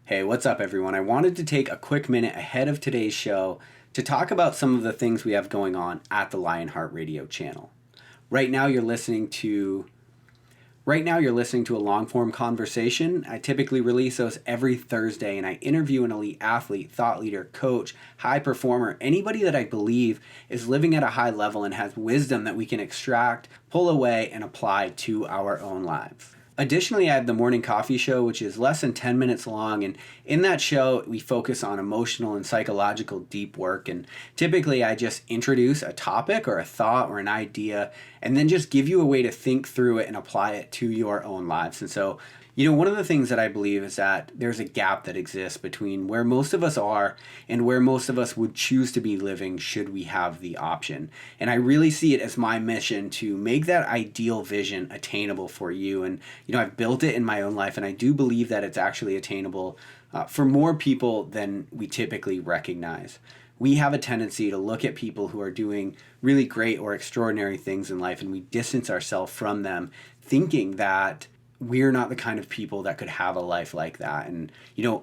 Hey, what's up, everyone? I wanted to take a quick minute ahead of today's show to talk about some of the things we have going on at the Lionheart Radio channel. Right now, you're listening to a long-form conversation. I typically release those every Thursday, and I interview an elite athlete, thought leader, coach, high performer, anybody that I believe is living at a high level and has wisdom that we can extract, pull away, and apply to our own lives. Additionally, I have the morning coffee show, which is less than 10 minutes long. And in that show, we focus on emotional and psychological deep work. And typically, I just introduce a topic or a thought or an idea, and then just give you a way to think through it and apply it to your own lives. And so, one of the things that I believe is that there's a gap that exists between where most of us are and where most of us would choose to be living should we have the option. And I really see it as my mission to make that ideal vision attainable for you. And, I've built it in my own life, and I do believe that it's actually attainable for more people than we typically recognize. We have a tendency to look at people who are doing really great or extraordinary things in life, and we distance ourselves from them, thinking that we're not the kind of people that could have a life like that. And,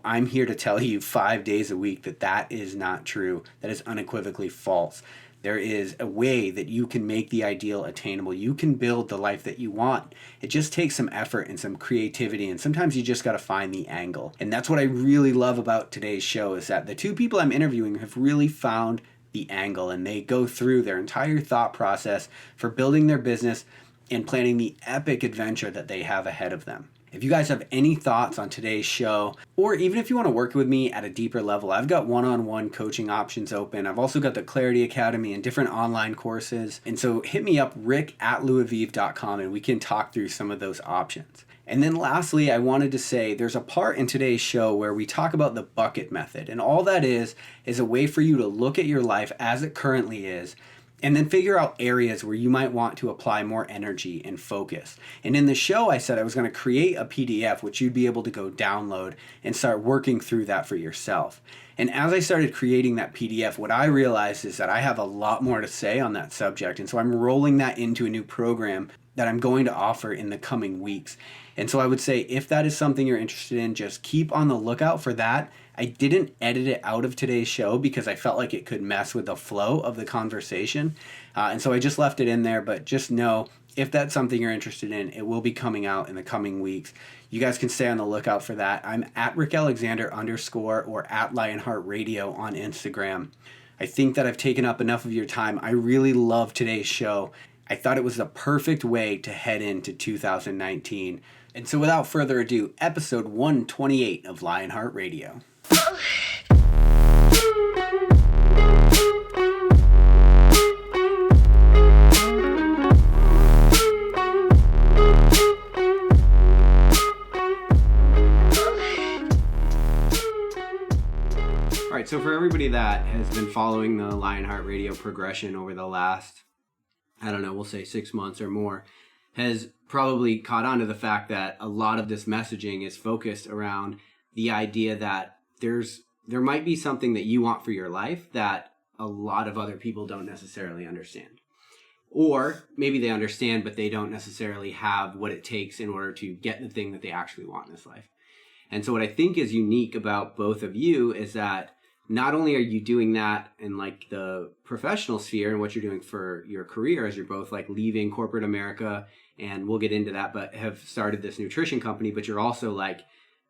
I'm here to tell you 5 days a week that that is not true. That is unequivocally false. There is a way that you can make the ideal attainable. You can build the life that you want. It just takes some effort and some creativity, and sometimes you just got to find the angle. And that's what I really love about today's show, is that the two people I'm interviewing have really found the angle, and they go through their entire thought process for building their business and planning the epic adventure that they have ahead of them. If you guys have any thoughts on today's show, or even if you want to work with me at a deeper level, I've got one-on-one coaching options open. I've also got the Clarity Academy and different online courses. And so hit me up, rick@louaviv.com, and we can talk through some of those options. And then lastly, I wanted to say there's a part in today's show where we talk about the bucket method. And all that is a way for you to look at your life as it currently is, and then figure out areas where you might want to apply more energy and focus. And in the show, I said I was going to create a PDF, which you'd be able to go download and start working through that for yourself. And as I started creating that PDF, what I realized is that I have a lot more to say on that subject. And so I'm rolling that into a new program that I'm going to offer in the coming weeks. And so I would say if that is something you're interested in, just keep on the lookout for that. I didn't edit it out of today's show because I felt like it could mess with the flow of the conversation. And so I just left it in there, but just know if that's something you're interested in, it will be coming out in the coming weeks. You guys can stay on the lookout for that. I'm at @RickAlexander_ or at Lionheart Radio on Instagram. I think that I've taken up enough of your time. I really love today's show. I thought it was the perfect way to head into 2019. And so without further ado, episode 128 of Lionheart Radio. All right, so for everybody that has been following the Lionheart Radio progression over the last, we'll say 6 months or more, has probably caught on to the fact that a lot of this messaging is focused around the idea that there might be something that you want for your life that a lot of other people don't necessarily understand. Or maybe they understand, but they don't necessarily have what it takes in order to get the thing that they actually want in this life. And so what I think is unique about both of you is that not only are you doing that in like the professional sphere and what you're doing for your career as you're both like leaving corporate America, and we'll get into that, but have started this nutrition company, but you're also like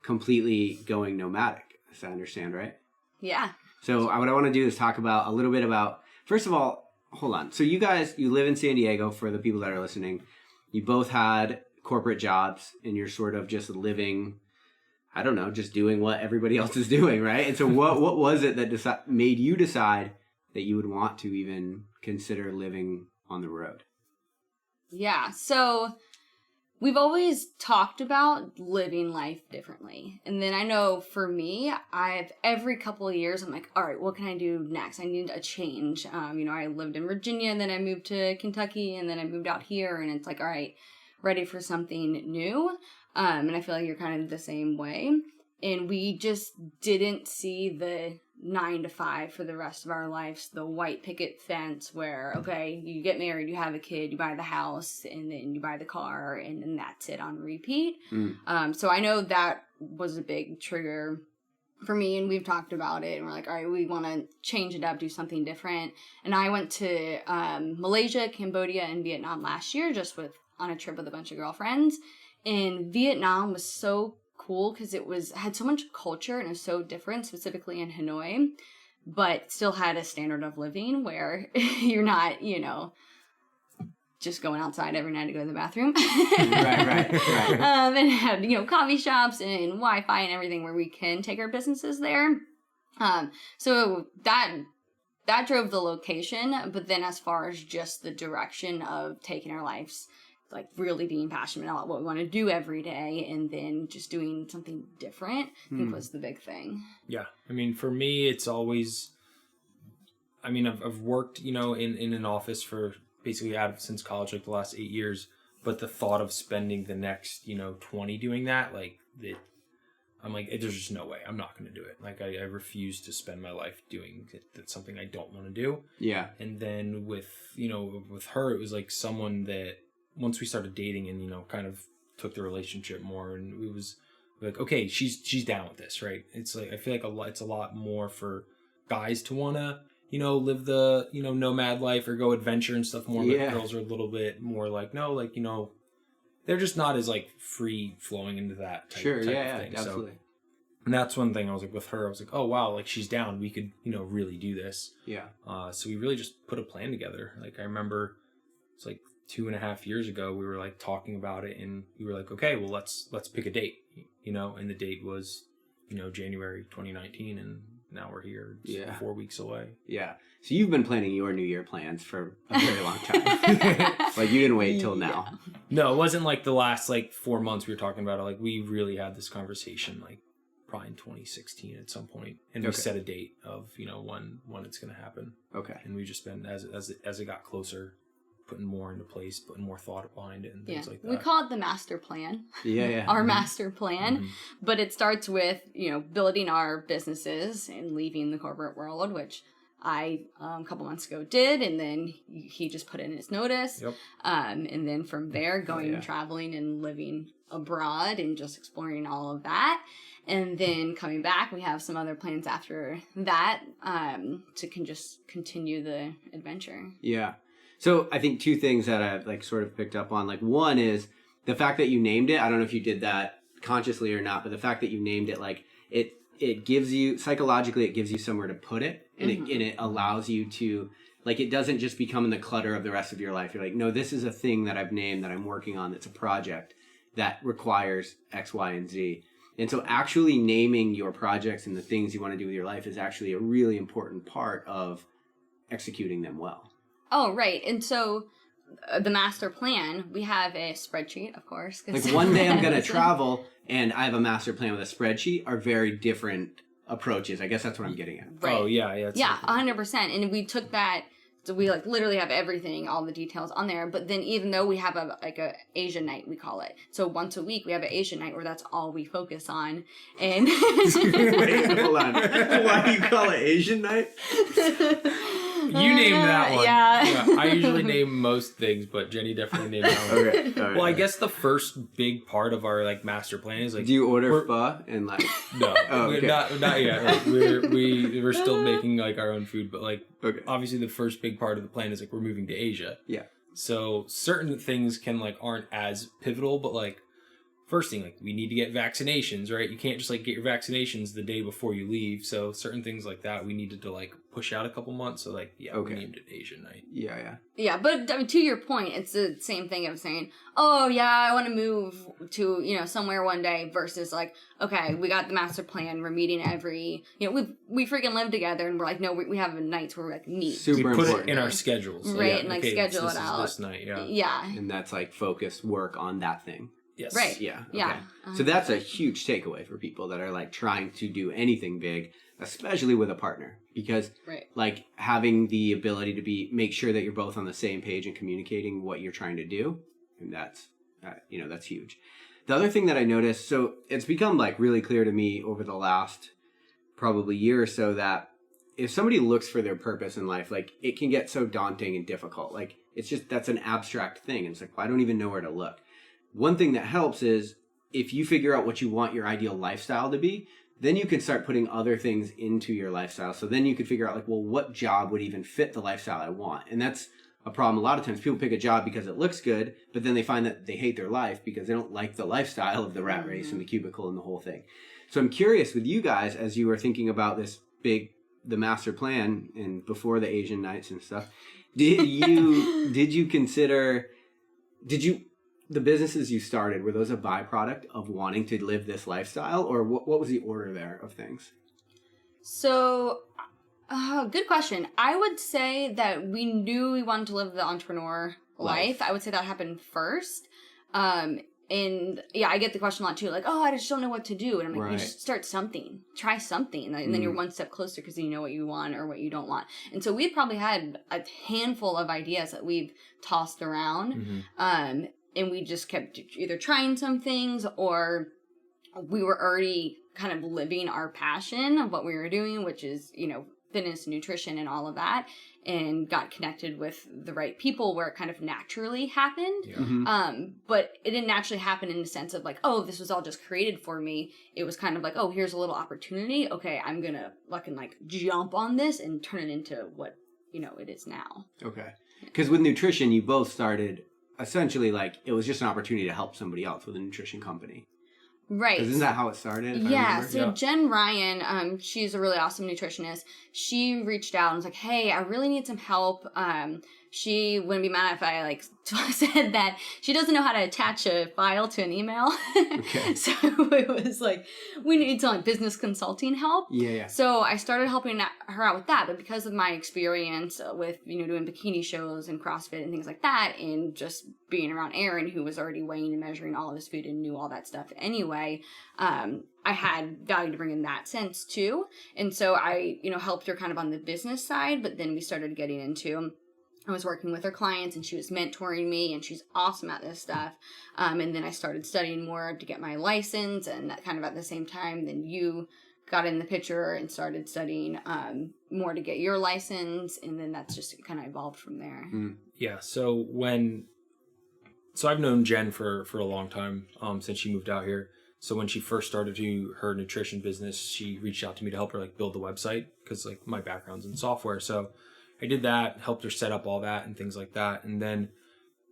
completely going nomadic, as I understand, right? Yeah. So what I want to do is talk about a little bit about, first of all, hold on. So you guys, you live in San Diego, for the people that are listening. You both had corporate jobs and you're sort of just living, just doing what everybody else is doing, right? And so what was it that made you decide that you would want to even consider living on the road? Yeah, so we've always talked about living life differently. And then I know for me, every couple of years, I'm like, all right, what can I do next? I need a change. I lived in Virginia, and then I moved to Kentucky, and then I moved out here, and it's like, all right, ready for something new. And I feel like you're kind of the same way. And we just didn't see the 9 to 5 for the rest of our lives, the white picket fence where, okay, you get married, you have a kid, you buy the house, and then you buy the car, and then that's it on repeat. So I know that was a big trigger for me, and we've talked about it, and we're like, all right, we want to change it up, do something different. And I went to Malaysia, Cambodia, and Vietnam last year, just on a trip with a bunch of girlfriends. And Vietnam was so cool because had so much culture and it was so different, specifically in Hanoi, but still had a standard of living where you're not, just going outside every night to go to the bathroom. Right. And had, coffee shops and Wi-Fi and everything where we can take our businesses there. So that drove the location. But then as far as just the direction of taking our lives, like really being passionate about what we want to do every day and then just doing something different, I think was the big thing. Yeah. I mean, for me, it's always, I've worked, in an office for basically since college, like the last 8 years, but the thought of spending the next, 20 doing that, I'm like, there's just no way. I'm not going to do it. Like, I refuse to spend my life doing that's something I don't want to do. Yeah. And then with her, it was like someone that once we started dating and, kind of took the relationship more, and it was like, okay, she's down with this, right? It's like, I feel like it's a lot more for guys to want to, live the, nomad life or go adventure and stuff more. Yeah. But girls are a little bit more like, no, like, they're just not as like free flowing into that type of thing. Absolutely. So, and that's one thing I was like with her, I was like, oh wow, like she's down. We could, really do this. Yeah. So we really just put a plan together. Like I remember it's like 2.5 years ago, we were like talking about it and we were like, okay, well let's pick a date, and the date was, January 2019 and now we're here. It's 4 weeks away. Yeah. So you've been planning your New Year plans for a very long time. Like you didn't wait till now. Yeah. No, it wasn't like the last 4 months we were talking about it. Like we really had this conversation probably in 2016 at some point, and we set a date of when it's going to happen. Okay. And we just been as it got closer, putting more into place, putting more thought behind it and things like that. We call it the master plan. Yeah. Our master plan. But it starts with, building our businesses and leaving the corporate world, which I, a couple months ago did. And then he just put in his notice. Yep. And then from there, going traveling and living abroad and just exploring all of that. And then coming back, we have some other plans after that to just continue the adventure. Yeah. So I think two things that I've sort of picked up on, one is the fact that you named it. I don't know if you did that consciously or not, but the fact that you named it, it gives you, psychologically, it gives you somewhere to put it, and it allows you to, it doesn't just become in the clutter of the rest of your life. You're like, no, this is a thing that I've named that I'm working on. That's a project that requires X, Y, and Z. And so actually naming your projects and the things you want to do with your life is actually a really important part of executing them well. Oh, right. And so the master plan, we have a spreadsheet, of course. One day I'm going to travel and I have a master plan with a spreadsheet are very different approaches. I guess that's what I'm getting at. Right. Oh, yeah. Yeah, 100%. And we took that, so we literally have everything, all the details on there. But then even though we have a Asian night, we call it. So once a week we have an Asian night where that's all we focus on. And wait, hold on. Why do you call it Asian night? You named that one. Yeah. I usually name most things, but Jenny definitely named that one. Okay. Right, well, I guess the first big part of our master plan is do you order pho and No, okay. not yet. We're still making our own food, but obviously the first big part of the plan is we're moving to Asia. Yeah. So certain things aren't as pivotal, but first thing, we need to get vaccinations, right? You can't just get your vaccinations the day before you leave. So certain things like that, we needed to push out a couple months. So we named it Asian night. Yeah. Yeah, but to your point, it's the same thing of saying, oh yeah, I want to move to, somewhere one day versus okay, we got the master plan. We're meeting every, we freaking live together and we're no, we have nights where we meet. Super we put important. it in our schedules. Right. And schedule it out. This night. Yeah. Yeah. And that's focused work on that thing. Yes. Right. Yeah. Okay. Yeah. So that's a huge takeaway for people that are trying to do anything big, especially with a partner, because having the ability to make sure that you're both on the same page and communicating what you're trying to do, and that's that's huge. The other thing that I noticed, so it's become really clear to me over the last probably year or so that if somebody looks for their purpose in life, it can get so daunting and difficult. It's just that's an abstract thing, and it's well, I don't even know where to look. One thing that helps is if you figure out what you want your ideal lifestyle to be, then you could start putting other things into your lifestyle. So then you could figure out like, well, what job would even fit the lifestyle I want? And that's a problem. A lot of times people pick a job because it looks good, but then they find that they hate their life because they don't like the lifestyle of the rat race and the cubicle and the whole thing. So I'm curious with you guys, as you were thinking about this the master plan and before the Asian nights and stuff, the businesses you started, were those a byproduct of wanting to live this lifestyle, or what was the order there of things? So, good question. I would say that we knew we wanted to live the entrepreneur life. I would say that happened first. And yeah, I get the question a lot too, like, oh, I just don't know what to do. And I'm like, you just start something, try something. And then you're one step closer because you know what you want or what you don't want. And so we probably had a handful of ideas that we've tossed around. And we just kept either trying some things or we were already kind of living our passion of what we were doing, which is, fitness, nutrition, and all of that, and got connected with the right people where it kind of naturally happened. Yeah. But it didn't naturally happen in the sense of like, oh, this was all just created for me. It was kind of like, oh, here's a little opportunity. Okay, I'm gonna fucking like jump on this and turn it into what, it is now. Okay. Because with nutrition, you both started essentially like it was just an opportunity to help somebody else with a nutrition company. Right. Isn't that how it started? Yeah. So Jen Ryan, she's a really awesome nutritionist. She reached out and was like, hey, I really need some help. She wouldn't be mad if I said that she doesn't know how to attach a file to an email. Okay. So it was like, we need some business consulting help. Yeah. So I started helping her out with that. But because of my experience with, doing bikini shows and CrossFit and things like that, and just being around Aaron, who was already weighing and measuring all of his food and knew all that stuff anyway, I had value to bring in that sense too. And so I, helped her kind of on the business side, but then we started getting into, I was working with her clients and she was mentoring me and she's awesome at this stuff. And then I started studying more to get my license, and that kind of at the same time, then you got in the picture and started studying more to get your license. And then that's just kind of evolved from there. Yeah. So I've known Jen for a long time, since she moved out here. So when she first started her nutrition business, she reached out to me to help her build the website because my background's in software. So I did that, helped her set up all that and things like that. And then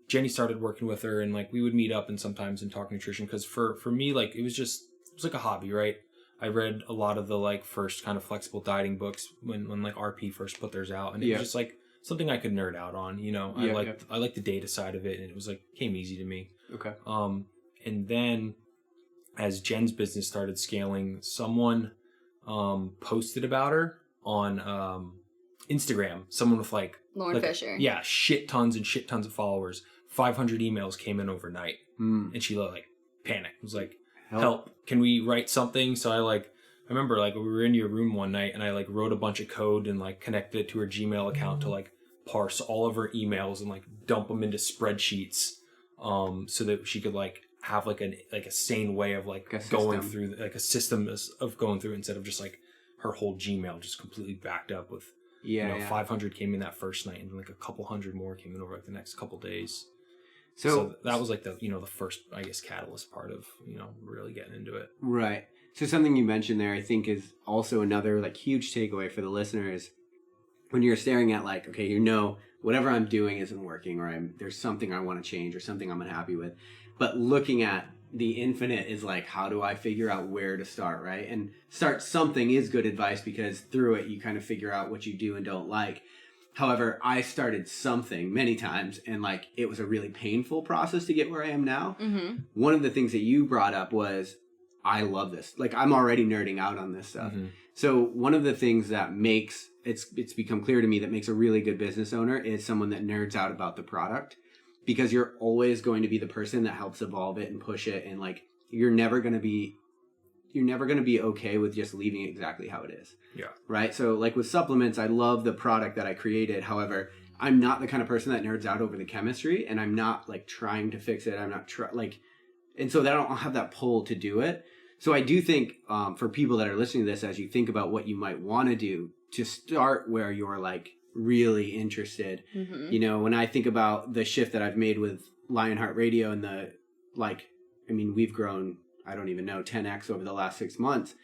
Jenny started working with her, and we would meet up and sometimes and talk nutrition. Because for me, it was like a hobby, right? I read a lot of the first kind of flexible dieting books when RP first put theirs out, and it was just something I could nerd out on. I liked the data side of it, and it was came easy to me. Okay. And then as Jen's business started scaling, someone posted about her on Instagram. Someone with Lauren Fisher. Yeah, shit tons of followers. 500 emails came in overnight, and she panicked. It was help! Can we write something? So I remember we were in your room one night, and I wrote a bunch of code and connected it to her Gmail account to parse all of her emails and dump them into spreadsheets, so that she could have a sane way of going through a system of going through, instead of just her whole Gmail just completely backed up with 500 came in that first night, and then a couple hundred more came in over the next couple days. So that was the first, I guess, catalyst part of really getting into it. Right. So something you mentioned there, I think, is also another huge takeaway for the listeners. When you're staring at okay, whatever I'm doing isn't working, or there's something I want to change or something I'm unhappy with, but looking at the infinite is how do I figure out where to start, right? And start something is good advice, because through it you kind of figure out what you do and don't like. However, I started something many times, and it was a really painful process to get where I am now. Mm-hmm. One of the things that you brought up was, I love this. I'm already nerding out on this stuff. Mm-hmm. So one of the things that makes it's become clear to me that makes a really good business owner is someone that nerds out about the product, because you're always going to be the person that helps evolve it and push it, and you're never going to be okay with just leaving it exactly how it is. Yeah. Right? So with supplements, I love the product that I created. However, I'm not the kind of person that nerds out over the chemistry, and I'm not trying to fix it. I'm not and so that I don't have that pull to do it. So I do think for people that are listening to this, as you think about what you might want to do, to start where you're really interested. Mm-hmm. When I think about the shift that I've made with Lionheart Radio and we've grown, I don't even know, 10x over the last 6 months.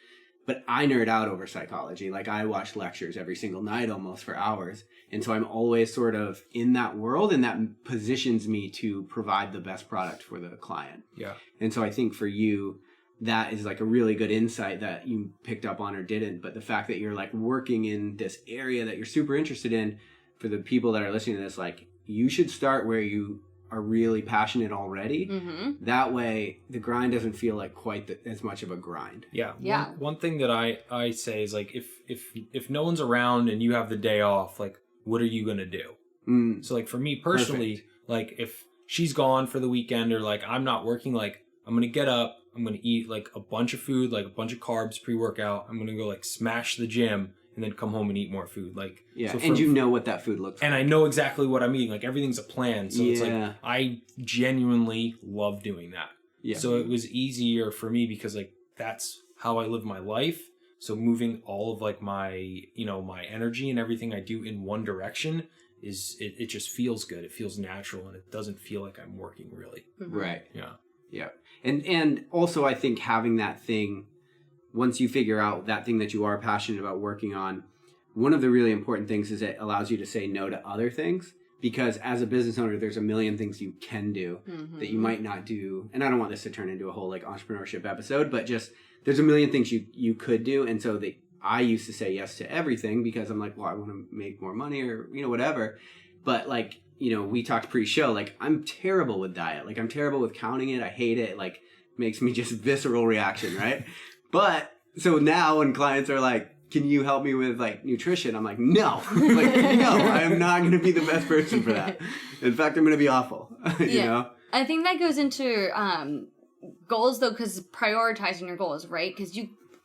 but I nerd out over psychology. Like I watch lectures every single night almost for hours. And so I'm always sort of in that world, and that positions me to provide the best product for the client. Yeah. And so I think for you, that is like a really good insight that you picked up on or didn't. But the fact that you're like working in this area that you're super interested in, for the people that are listening to this, like you should start where you are really passionate already. Mm-hmm. That way the grind doesn't feel like quite as much of a grind. Yeah. Yeah. One thing that I say is like, if no one's around and you have the day off, like, what are you going to do? So like for me personally, Perfect. like if she's gone for the weekend or like I'm not working, like I'm going to get up, I'm going to eat like a bunch of food, like a bunch of carbs pre-workout. I'm going to go like smash the gym and then come home and eat more food. Like, Yeah. so And you know what that food looks like. and I know exactly what I'm eating. Like everything's a plan. So it's like, I genuinely love doing that. Yeah. So it was easier for me because like that's how I live my life. So moving all of like my, you know, my energy and everything I do in one direction is it just feels good. It feels natural and it doesn't feel like I'm working really. Right. Yeah. Yeah. And also I think having that thing, once you figure out that thing that you are passionate about working on, one of the really important things is it allows you to say no to other things. Because as a business owner, there's a million things you can do that you might not do. And I don't want this to turn into a whole like entrepreneurship episode, but just there's a million things you could do. And so I used to say yes to everything because I'm like, well, I want to make more money or, you know, whatever. But like, you know, we talked pre-show, like I'm terrible with diet. Like I'm terrible with counting it. I hate it. Like makes me just visceral reaction, right? But so now when clients are like, can you help me with like nutrition? I'm like, no, like, no, I am not going to be the best person for that. In fact, I'm going to be awful, you know? I think that goes into goals though, because prioritizing your goals, right? Because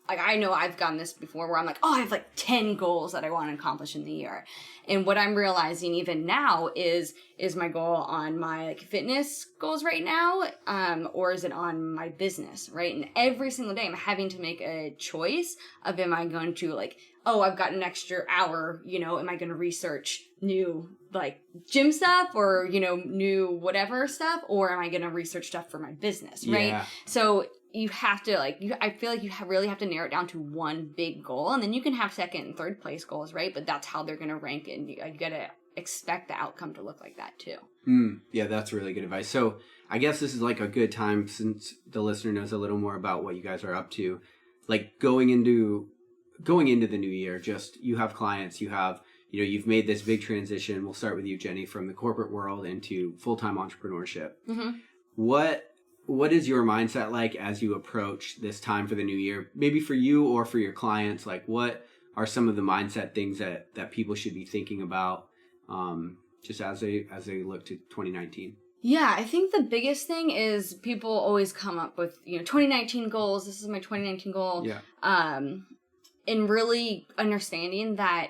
I know I've gotten this before where I'm like, oh, I have like 10 goals that I want to accomplish in the year. And what I'm realizing even now is my goal on my like fitness goals right now, or is it on my business, right? And every single day I'm having to make a choice of, am I going to like, oh, I've got an extra hour, you know, am I going to research new like gym stuff or, you know, new whatever stuff, or am I going to research stuff for my business, right? Yeah. So you have to I feel like you really have to narrow it down to one big goal, and then you can have second and third place goals, right? But that's how they're going to rank, and you got to expect the outcome to look like that too. Yeah, that's really good advice. So I guess this is like a good time, since the listener knows a little more about what you guys are up to, like going into the new year. Just, you have clients, you have, you know, you've made this big transition. We'll start with you, Jenny, from the corporate world into full-time entrepreneurship. What is your mindset like as you approach this time for the new year? Maybe for you or for your clients, like what are some of the mindset things that people should be thinking about just as they look to 2019? Yeah, I think the biggest thing is people always come up with, you know, 2019 goals. This is my 2019 goal. Yeah. And really understanding that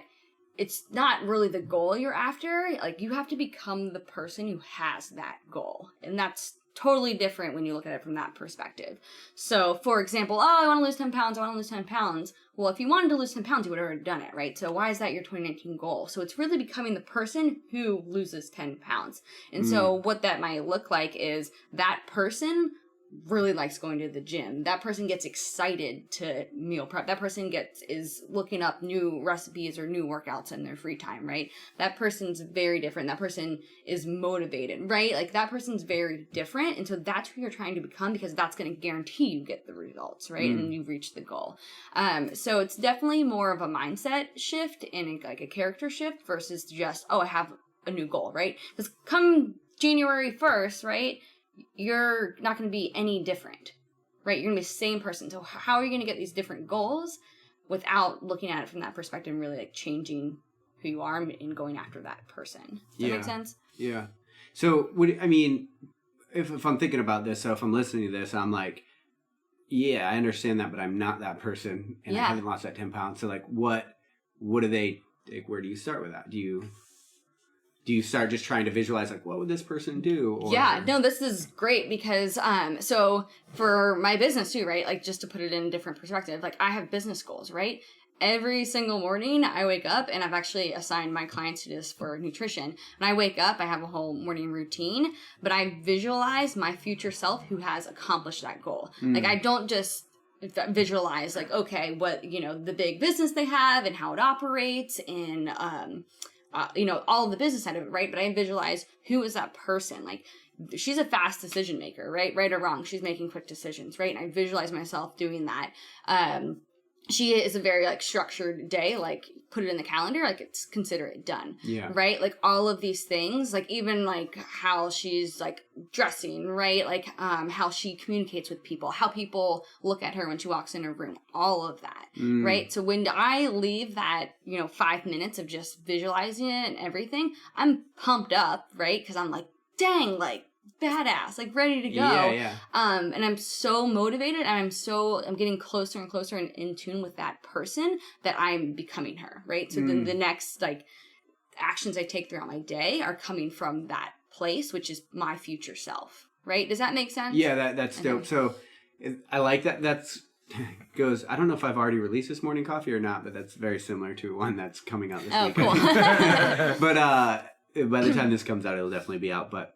it's not really the goal you're after. Like, you have to become the person who has that goal. And that's totally different when you look at it from that perspective. So, for example, I want to lose 10 pounds. I want to lose 10 pounds. Well, if you wanted to lose 10 pounds, you would have already done it, right? So why is that your 2019 goal? So it's really becoming the person who loses 10 pounds. And so what that might look like is that person really likes going to the gym. That person gets excited to meal prep. That person is looking up new recipes or new workouts in their free time, right? That person's very different. That person is motivated, right? Like, that person's very different. And so that's who you're trying to become, because that's going to guarantee you get the results, right? And you reach the goal. So it's definitely more of a mindset shift and like a character shift versus just, I have a new goal, right? Because come January 1st, right, you're not going to be any different, right? You're going to be the same person. So how are you going to get these different goals without looking at it from that perspective and really like changing who you are and going after that person? Does that make sense? Yeah. So if I'm thinking about this, so if I'm listening to this, I'm like, yeah, I understand that, but I'm not that person, and I haven't lost that 10 pounds. So like, what do they, like, where do you start with that? Do you start just trying to visualize, like, what would this person do? Or... Yeah, no, this is great because, so for my business too, right? Like, just to put it in a different perspective, like, I have business goals, right? Every single morning I wake up, and I've actually assigned my clients to this for nutrition. When I wake up, I have a whole morning routine, but I visualize my future self who has accomplished that goal. Like, I don't just visualize like, okay, what, you know, the big business they have and how it operates and, you know, all of the business side of it, right? But I visualize who is that person. Like, she's a fast decision maker, right or wrong, she's making quick decisions, right? And I visualize myself doing that. She is a very like structured day, like put it in the calendar, like it's consider it done. Yeah. Right? Like all of these things, like even like how she's like dressing, right? Like how she communicates with people, how people look at her when she walks in her room, all of that. Right? So when I leave that, you know, 5 minutes of just visualizing it and everything, I'm pumped up, right? Because I'm like, dang, like badass, like ready to go. Yeah. And I'm so motivated, and I'm getting closer and closer and in tune with that person that I'm becoming her, right? So then the next like actions I take throughout my day are coming from that place, which is my future self, right? Does that make sense? Yeah, that's dope. So I like that. That's goes. I don't know if I've already released this morning coffee or not, but that's very similar to one that's coming out this week. Oh, cool. But by the time this comes out, it'll definitely be out. But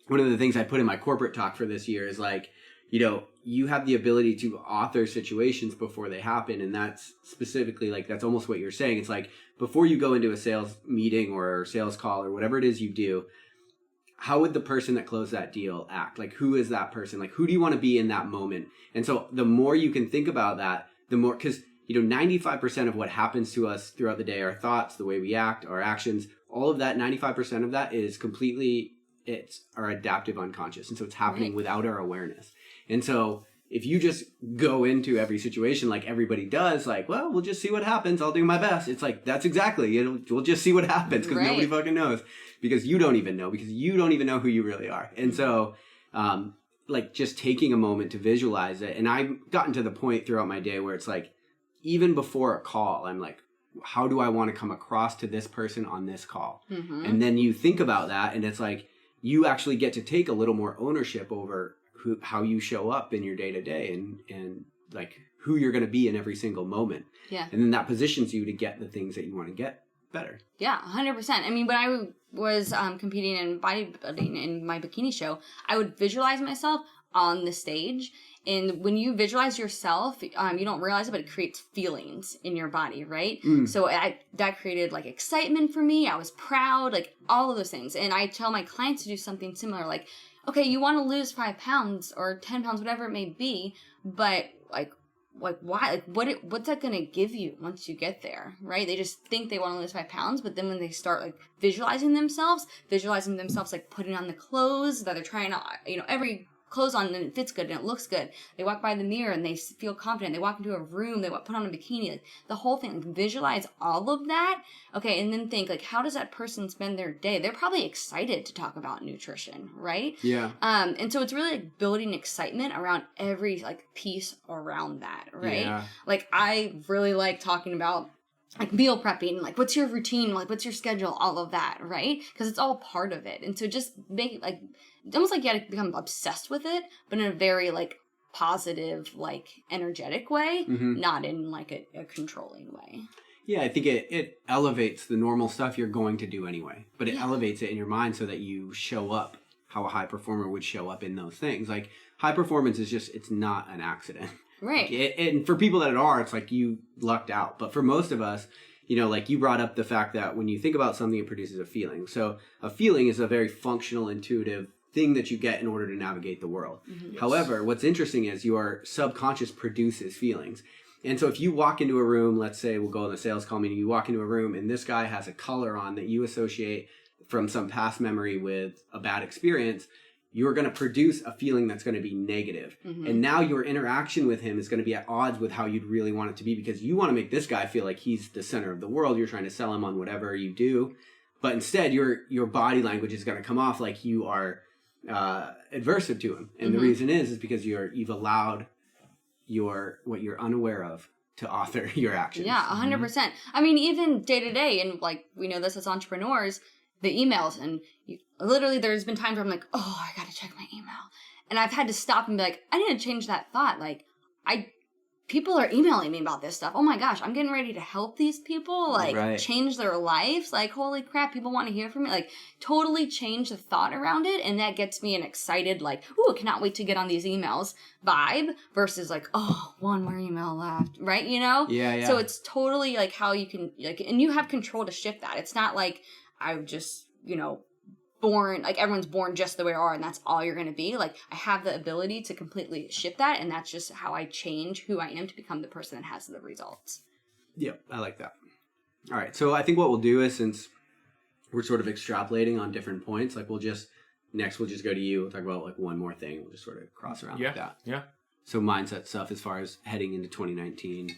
one of the things I put in my corporate talk for this year is like, you know, you have the ability to author situations before they happen. And that's specifically like, that's almost what you're saying. It's like, before you go into a sales meeting or sales call or whatever it is you do, how would the person that closed that deal act? Like, who is that person? Like, who do you want to be in that moment? And so the more you can think about that, the more, because, you know, 95% of what happens to us throughout the day, our thoughts, the way we act, our actions, all of that, 95% of that is completely, it's our adaptive unconscious. And so it's happening without our awareness. And so if you just go into every situation like everybody does, like, well, we'll just see what happens, I'll do my best. It's like, that's exactly, we'll just see what happens, because nobody fucking knows, because you don't even know who you really are. And so, like, just taking a moment to visualize it. And I've gotten to the point throughout my day where it's like, even before a call, I'm like, how do I want to come across to this person on this call? And then you think about that, and it's like, you actually get to take a little more ownership over how you show up in your day to day, and like who you're going to be in every single moment. Yeah. And then that positions you to get the things that you want to get better. Yeah, 100%. I mean, when I was competing in bodybuilding in my bikini show, I would visualize myself on the stage. And when you visualize yourself, you don't realize it, but it creates feelings in your body, right? So that created like excitement for me. I was proud, like all of those things. And I tell my clients to do something similar, like, okay, you want to lose 5 pounds or 10 pounds, whatever it may be, but like why? Like what's that gonna give you once you get there, right? They just think they want to lose 5 pounds, but then when they start like visualizing themselves like putting on the clothes that they're trying to, you know, every clothes on and it fits good and it looks good. They walk by the mirror and they feel confident. They walk into a room, they put on a bikini, like the whole thing. Like, visualize all of that. Okay, and then think like, how does that person spend their day? They're probably excited to talk about nutrition, right? Yeah. And so it's really like building excitement around every like piece around that, right? Yeah. Like I really like talking about like meal prepping, like what's your routine, like what's your schedule, all of that, right? Because it's all part of it. And so just make it like, almost like you gotta become obsessed with it, but in a very like positive, like energetic way, not in like a controlling way. Yeah, I think it elevates the normal stuff you're going to do anyway, but it elevates it in your mind so that you show up how a high performer would show up in those things. Like high performance is just, it's not an accident. Right. Like and for people that it are, it's like you lucked out. But for most of us, you know, like you brought up the fact that when you think about something, it produces a feeling. So a feeling is a very functional, intuitive thing that you get in order to navigate the world. Yes. However, what's interesting is your subconscious produces feelings. And so if you walk into a room, let's say we'll go in a sales call meeting, you walk into a room and this guy has a color on that you associate from some past memory with a bad experience, you're going to produce a feeling that's going to be negative. And now your interaction with him is going to be at odds with how you'd really want it to be, because you want to make this guy feel like he's the center of the world. You're trying to sell him on whatever you do. But instead, your body language is going to come off like you are adversive to him. And the reason is because you've allowed what you're unaware of to author your actions. Yeah, 100%. I mean, even day to day, and like we know this as entrepreneurs, the emails, and literally there's been times where I'm like, oh, I gotta check my email, and I've had to stop and be like, I need to change that thought. Like, I people are emailing me about this stuff. Oh my gosh, I'm getting ready to help these people, like change their lives. Like, holy crap, people want to hear from me. Like, totally change the thought around it. And that gets me an excited, like, ooh, I cannot wait to get on these emails vibe versus like, oh, one more email left, right? You know? Yeah. So it's totally like how you can, like, and you have control to shift that. It's not like I've just, born, like everyone's born just the way they are and that's all you're going to be. Like, I have the ability to completely shift that, and that's just how I change who I am to become the person that has the results. Yep, I like that. All right, so I think what we'll do is, since we're sort of extrapolating on different points, like we'll just go to you. We'll talk about like one more thing. We'll just sort of cross around like that. Yeah. So mindset stuff as far as heading into 2019.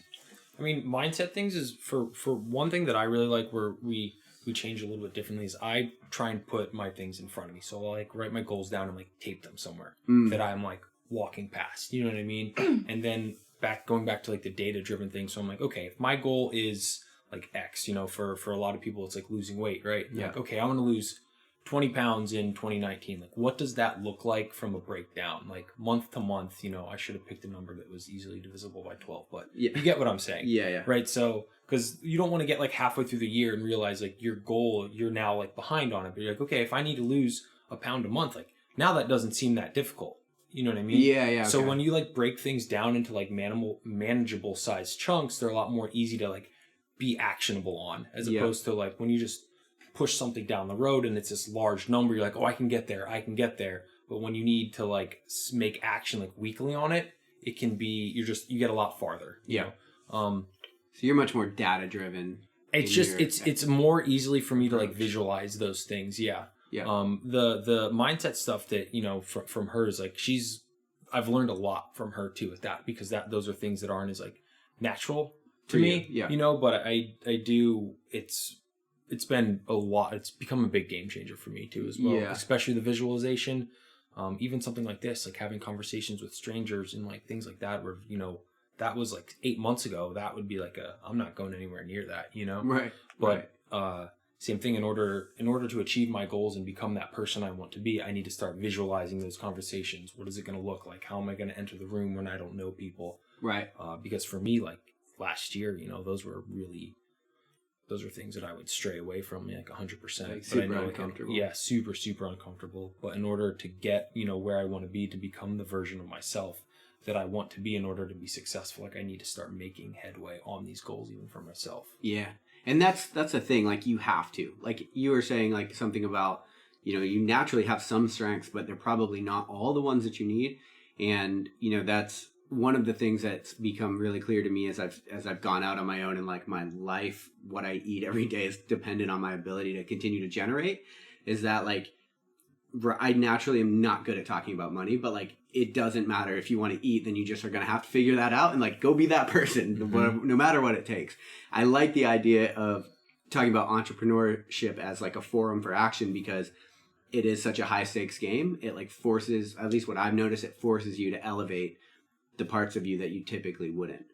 I mean, mindset things is for one thing that I really like where we change a little bit differently is I try and put my things in front of me. So I'll like write my goals down and like tape them somewhere that I'm like walking past. You know what I mean? And then going back to like the data driven thing. So I'm like, okay, if my goal is like X, for a lot of people, it's like losing weight, right? Yeah. Like, okay, I want to lose 20 pounds in 2019. Like, what does that look like from a breakdown? Like month to month, I should have picked a number that was easily divisible by 12, but you get what I'm saying. Yeah. Right. So, because you don't want to get like halfway through the year and realize like your goal, you're now like behind on it. But you're like, okay, if I need to lose a pound a month, like now that doesn't seem that difficult. You know what I mean? Yeah. So when you like break things down into like manageable size chunks, they're a lot more easy to like be actionable on, as opposed to like when you just push something down the road and it's this large number, you're like, oh, I can get there. But when you need to like make action like weekly on it, it can be, you get a lot farther. You know? So you're much more data driven. It's more easily for me to like visualize those things. Yeah. The mindset stuff that, from her is like, I've learned a lot from her too with that, because those are things that aren't as like natural to me, but I do, it's been a lot. It's become a big game changer for me too as well, especially the visualization. Even something like this, like having conversations with strangers and like things like that, where, that was like 8 months ago. That would be like I'm not going anywhere near that, Right. But same thing. In order to achieve my goals and become that person I want to be, I need to start visualizing those conversations. What is it going to look like? How am I going to enter the room when I don't know people? Right. Because for me, like last year, those were things that I would stray away from, like 100%. Like super uncomfortable. Super, super uncomfortable. But in order to get, where I want to be, to become the version of myself that I want to be in order to be successful, like I need to start making headway on these goals even for myself. Yeah. And that's the thing, like you have to. Like you were saying like something about, you naturally have some strengths, but they're probably not all the ones that you need. And, that's one of the things that's become really clear to me as I've gone out on my own, and like my life, what I eat every day is dependent on my ability to continue to generate, is that like I naturally am not good at talking about money, but like it doesn't matter. If you want to eat, then you just are going to have to figure that out and like go be that person, no matter what it takes. I like the idea of talking about entrepreneurship as like a forum for action, because it is such a high stakes game. It like forces, at least what I've noticed, it forces you to elevate the parts of you that you typically wouldn't.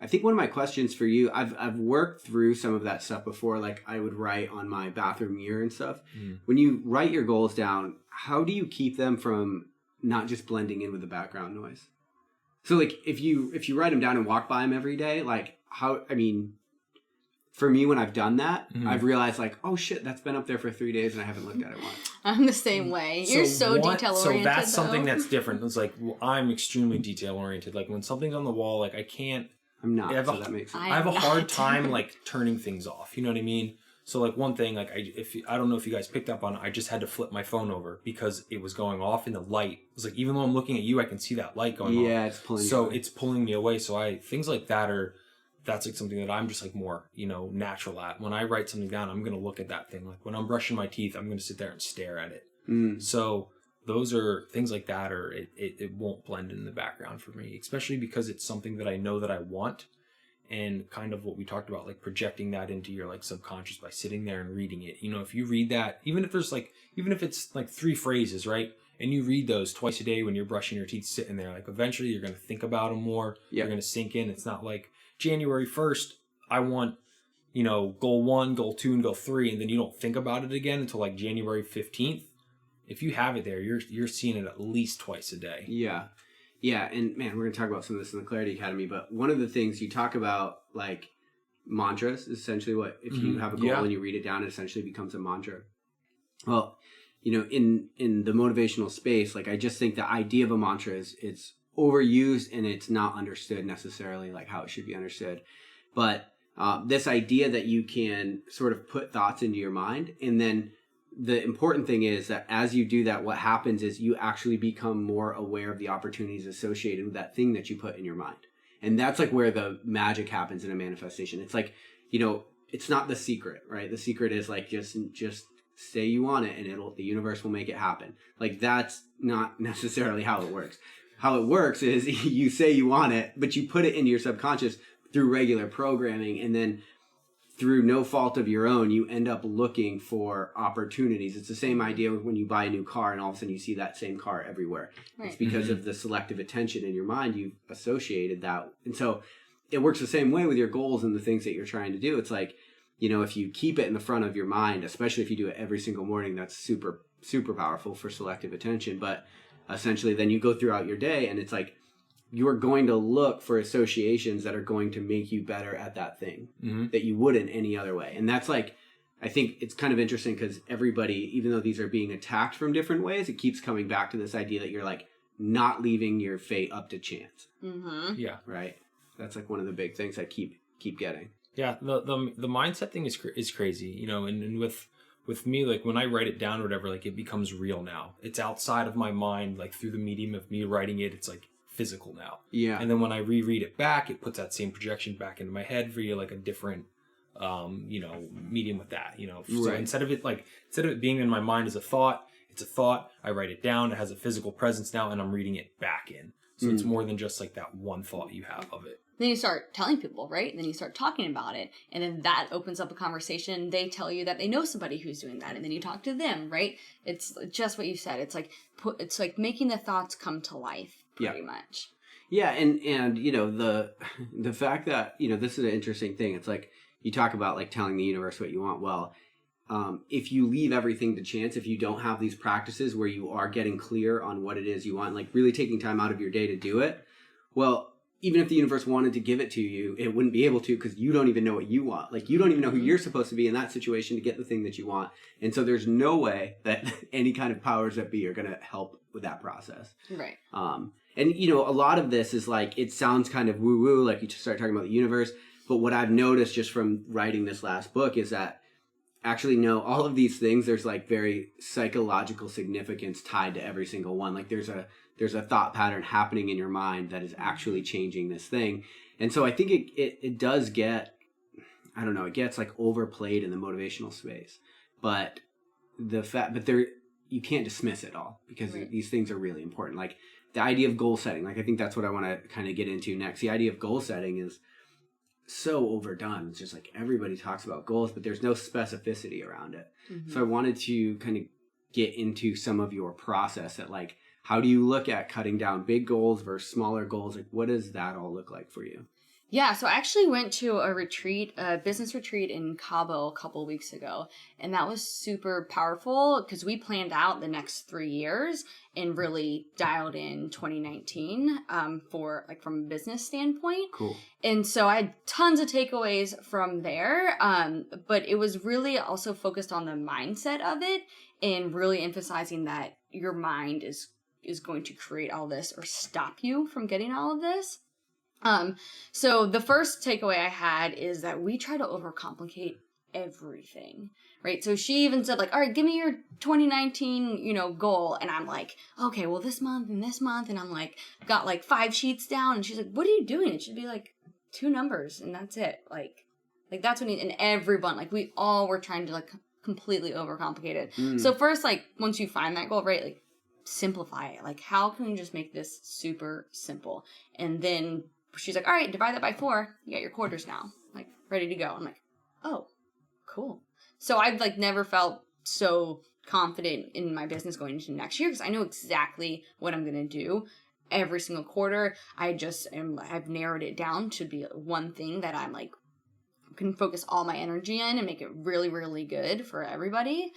I think one of my questions for you, I've worked through some of that stuff before. Like I would write on my bathroom mirror and stuff. When you write your goals down, how do you keep them from not just blending in with the background noise? So like if you write them down and walk by them every day, like for me, when I've done that, I've realized like, oh shit, that's been up there for 3 days and I haven't looked at it once. I'm the same way. You're so detail oriented. So that's something that's different. It's like, I'm extremely detail oriented. Like when something's on the wall, like I can't. I'm not. So that makes sense. I have a hard time like turning things off. You know what I mean? So like one thing, like I don't know if you guys picked up on it, I just had to flip my phone over because it was going off and the light was like, even though I'm looking at you, I can see that light going off. Yeah, it's pulling. So it's pulling me away. So things like that's like something that I'm just like more, natural at. When I write something down, I'm going to look at that thing. Like when I'm brushing my teeth, I'm going to sit there and stare at it. So those are things like that, or it won't blend in the background for me, especially because it's something that I know that I want. And kind of what we talked about, like projecting that into your like subconscious by sitting there and reading it. If you read that, even if it's like 3 phrases, right? And you read those twice a day when you're brushing your teeth, sitting there, like eventually you're going to think about them more. Yep. You're going to sink in. It's not like January 1st, I want, goal 1, goal 2, and goal 3. And then you don't think about it again until like January 15th. If you have it there, you're seeing it at least twice a day. Yeah. Yeah, and man, we're going to talk about some of this in the Clarity Academy, but one of the things you talk about, like, mantras is essentially what, if you have a goal and you read it down, it essentially becomes a mantra. Well, in the motivational space, like, I just think the idea of a mantra is it's overused and it's not understood necessarily like how it should be understood. But this idea that you can sort of put thoughts into your mind, and then the important thing is that as you do that, what happens is you actually become more aware of the opportunities associated with that thing that you put in your mind. And that's like where the magic happens in a manifestation. It's like, it's not the secret, right? The secret is like, just say you want it and the universe will make it happen. Like, that's not necessarily how it works. How it works is you say you want it, but you put it into your subconscious through regular programming, and then through no fault of your own, you end up looking for opportunities. It's the same idea when you buy a new car and all of a sudden you see that same car everywhere. Right. It's because of the selective attention in your mind, you've associated that. And so it works the same way with your goals and the things that you're trying to do. It's like, if you keep it in the front of your mind, especially if you do it every single morning, that's super, super powerful for selective attention. But essentially then you go throughout your day and it's like, you're going to look for associations that are going to make you better at that thing that you wouldn't any other way. And that's like, I think it's kind of interesting because everybody, even though these are being attacked from different ways, it keeps coming back to this idea that you're like not leaving your fate up to chance. Mm-hmm. Yeah. Right. That's like one of the big things I keep getting. Yeah. The mindset thing is crazy, and with me, like when I write it down or whatever, like it becomes real now. It's outside of my mind, like through the medium of me writing it. It's like physical now. Yeah. And then when I reread it back, it puts that same projection back into my head via like a different medium with that, So right. instead of it being in my mind as a thought, it's a thought, I write it down, it has a physical presence now, and I'm reading it back in. So it's more than just like that one thought you have of it. Then you start telling people, right? And then you start talking about it. And then that opens up a conversation. They tell you that they know somebody who's doing that. And then you talk to them, right? It's just what you said. It's like making the thoughts come to life pretty much. Yeah. And the fact that, this is an interesting thing. It's like you talk about like telling the universe what you want. Well, if you leave everything to chance, if you don't have these practices where you are getting clear on what it is you want, like really taking time out of your day to do it, well, even if the universe wanted to give it to you, it wouldn't be able to because you don't even know what you want. Like, you don't even know who you're supposed to be in that situation to get the thing that you want. And so there's no way that any kind of powers that be are going to help with that process. Right. And, a lot of this is like, it sounds kind of woo-woo, like you just start talking about the universe. But what I've noticed just from writing this last book is that actually, no, all of these things, there's like very psychological significance tied to every single one. Like there's a thought pattern happening in your mind that is actually changing this thing. And so I think it does get, I don't know, it gets like overplayed in the motivational space. But you can't dismiss it all because these things are really important. Like the idea of goal setting, like I think that's what I want to kind of get into next. The idea of goal setting is so overdone. It's just like everybody talks about goals, but there's no specificity around it. Mm-hmm. So I wanted to kind of get into some of your process at like, how do you look at cutting down big goals versus smaller goals? Like, what does that all look like for you? Yeah, so I actually went to a business retreat in Cabo a couple weeks ago, and that was super powerful because we planned out the next 3 years and really dialed in 2019 from a business standpoint. Cool. And so I had tons of takeaways from there, but it was really also focused on the mindset of it and really emphasizing that your mind is going to create all this or stop you from getting all of this. So the first takeaway I had is that we try to overcomplicate everything, right? So she even said like, all right, give me your 2019, goal. And I'm like, okay, well this month. And I'm like, got like 5 sheets down. And she's like, what are you doing? It should be like 2 numbers and that's it. Like that's what and everyone, like we all were trying to like completely overcomplicate it. So first, like once you find that goal, right, like simplify it. Like how can we just make this super simple? And then she's like, all right, divide that by 4. You got your quarters now, like ready to go. I'm like, oh, cool. So I've like never felt so confident in my business going into next year because I know exactly what I'm going to do every single quarter. I've narrowed it down to be one thing that I'm like can focus all my energy in and make it really, really good for everybody.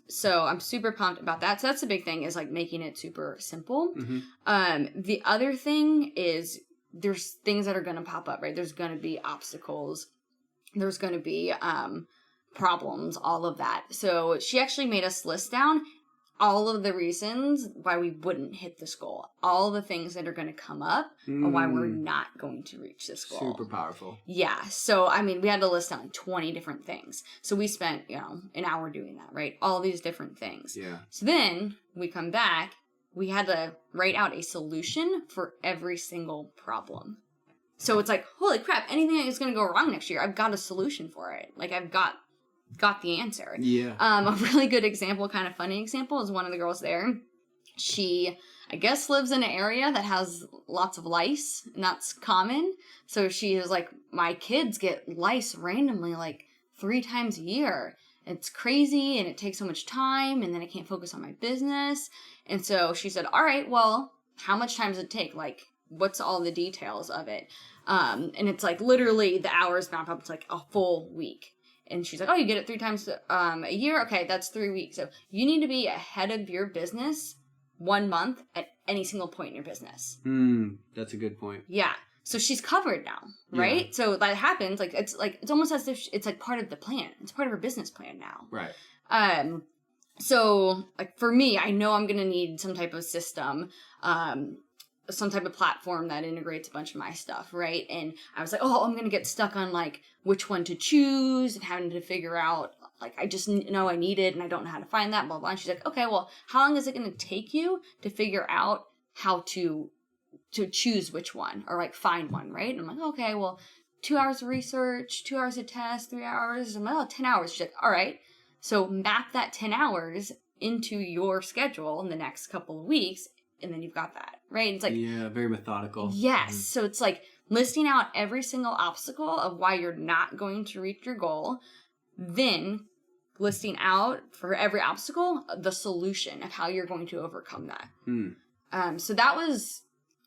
So I'm super pumped about that. So that's the big thing, is like making it super simple. The other thing is there's things that are going to pop up, right? There's going to be obstacles. There's going to be problems, all of that. So she actually made us list down all of the reasons why we wouldn't hit this goal, all the things that are going to come up, or why we're not going to reach this goal. Super powerful. Yeah. So, I mean, we had to list down like 20 different things. So we spent, an hour doing that, right? All these different things. Yeah. So then we come back, we had to write out a solution for every single problem. So it's like, holy crap, anything that is going to go wrong next year, I've got a solution for it. Like, I've got the answer. Yeah. A really good example, kind of funny example, is one of the girls there. She, I guess, lives in an area that has lots of lice, and that's common. So she is like, my kids get lice randomly like 3 times a year. It's crazy, and it takes so much time, and then I can't focus on my business. And so she said, all right, well, how much time does it take? Like, what's all the details of it? And it's like literally the hours map up. It's like a full week. And she's like, oh, you get it 3 times a year? Okay, that's 3 weeks. So you need to be ahead of your business 1 month at any single point in your business. That's a good point. Yeah. So she's covered now, right? Yeah. So that happens. It's almost as if it's like part of the plan. It's part of her business plan now. Right. So like for me, I know I'm going to need some type of system, some type of platform that integrates a bunch of my stuff, right? And I was like, oh, I'm going to get stuck on like which one to choose and having to figure out, like, I just know I need it and I don't know how to find that, blah, blah. And she's like, okay, well, how long is it going to take you to figure out how to choose which one, or like find one, right? And I'm like, okay, well, 2 hours of research, 2 hours of test, 3 hours. I'm like, oh, 10 hours. She's like, all right. So map that 10 hours into your schedule in the next couple of weeks, and then you've got that, right? It's like, yeah, very methodical. Yes. So it's like listing out every single obstacle of why you're not going to reach your goal, then listing out for every obstacle the solution of how you're going to overcome that. So that was